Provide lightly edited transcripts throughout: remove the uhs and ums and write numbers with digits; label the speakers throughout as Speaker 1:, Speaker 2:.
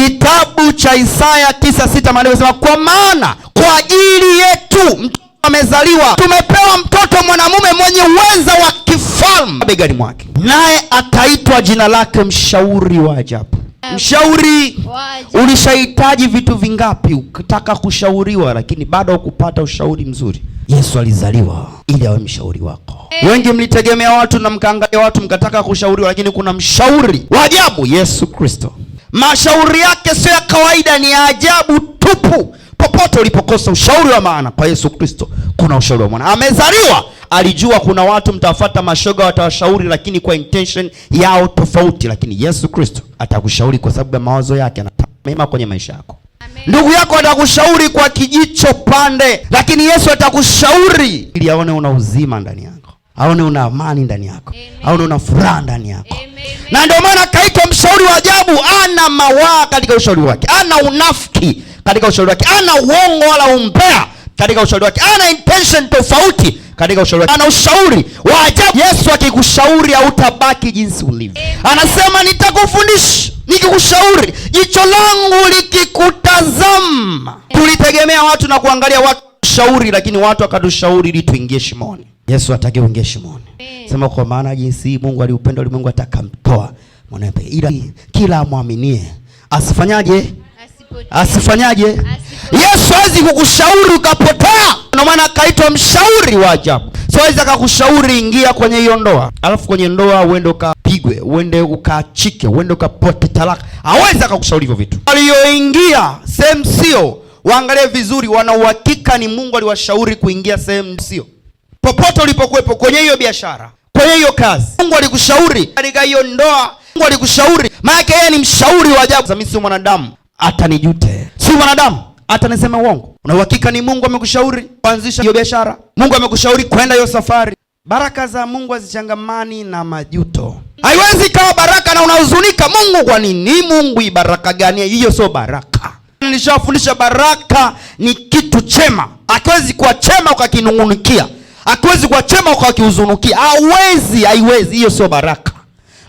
Speaker 1: Kitabu cha Isaya 9:6 maandiko yanasema, kwa maana kwa ajili yetu mtoto amezaliwa, tumepewa mtoto mwanamume mwenye uweza wa kifalme begani mwake, naye ataitwa jina lake Mshauri wa Ajabu. Mshauri. Ulishahitaji vitu vingapi ukitaka kushauriwa lakini bado hukupata ushauri mzuri? Yesu alizaliwa ili awe mshauri wako. Wengi mlitegemea watu na mkaangalia watu mkataka kushauriwa, lakini kuna mshauri wa ajabu, Yesu Kristo. Mashauri yake sio ya kawaida, ni ya ajabu tupu. Popote ulipokosa ushauri wa maana, kwa Yesu Kristo kuna ushauri wa maana. Amezaliwa, alijua kuna watu mtafuata mashoga watawashauri, lakini kwa intention yao tofauti, lakini Yesu Kristo atakushauri kwa sababu ya mawazo yake anataka mema kwenye maisha yako. Amen. Ndugu yako atakushauri kwa kijicho pande, lakini Yesu atakushauri ili aone una uzima ndani yako, aone una amani ndani yako, aone una furaha ndani yako. Amen. Na ndio maana kaitwa mshauri wa ajabu. Ana mawaa katika ushauri wake, ana unafiki katika ushauri wake, ana uongo wala umbea katika ushauri wake, ana intention tofauti katika ushauri wake, ana ushauri wa ajabu. Yesu akikushauri hautabaki jinsi ulivyo. Anasema nitakufundisha nikikushauri, jicho langu likikutazama. Tulitegemea watu na kuangalia watu kushauri, lakini watu akatushauri ili tuingie shimoni. Yesu hataki uingie shimoni. Sema kwa maana jinsi hii Mungu aliupenda ulimwengu atakamtoa mwanae pekee, ila kila amwaminie asifanyaje? Asifanyaje? Yesu hawezi kukushauri ukapotea. Ndio maana akaitwa mshauri wa ajabu. So hawezi akakushauri ingia kwenye hiyo ndoa, alafu kwenye ndoa uende ukapigwe, uende ukaachike, uende ukapote talaka. Hawezi akakushauri hivyo vitu. Walioingia sehemu sio, waangalie vizuri, wana uhakika ni Mungu aliwashauri kuingia sehemu sio. Popote ulipokuwepo kwenye hiyo biashara, kwenye hiyo kazi, Mungu alikushauri. Katika hiyo ndoa, Mungu alikushauri. Maana yeye ni mshauri wa ajabu. Mimi si mwanadamu atanijute, si mwanadamu atanisema uongo. Una uhakika ni Mungu amekushauri kuanzisha hiyo biashara, Mungu amekushauri kwenda hiyo safari. Baraka za Mungu hazichangamani na majuto. Haiwezi kawa baraka na unahuzunika. Mungu kwa nini? Mungu hii baraka gani? Hiyo sio baraka. Nilishafundisha baraka ni kitu chema. Akiwezi kuwa chema ukakinungunikia, akiwezi kuwa chema ukakihuzunukia. Haiwezi. Hiyo sio baraka.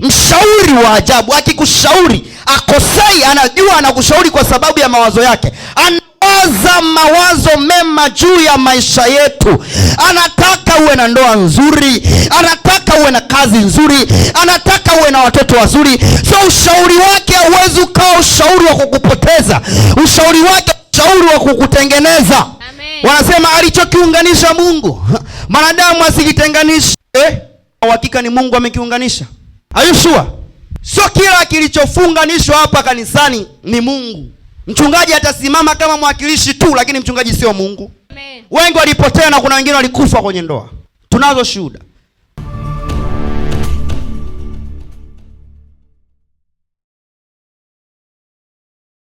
Speaker 1: Mshauri wa ajabu akikushauri akosei, anajua anakushauri kwa sababu ya mawazo yake. Anawaza mawazo mema juu ya maisha yetu. Anataka uwe na ndoa nzuri, anataka uwe na kazi nzuri, anataka uwe na watoto wazuri. So ushauri wake hauwezi ukawa ushauri wa kukupoteza. Ushauri wake ushauri wa kukutengeneza. Amen. Wanasema alichokiunganisha Mungu mwanadamu asikitenganishe. Hakika ni Mungu amekiunganisha. Are you sure? Sio kila kilichofunganishwa hapa kanisani ni Mungu. Mchungaji atasimama kama mwakilishi tu, lakini mchungaji sio Mungu. Amen. Wengi walipotea na kuna wengine walikufa kwenye ndoa. Tunazo shuhuda.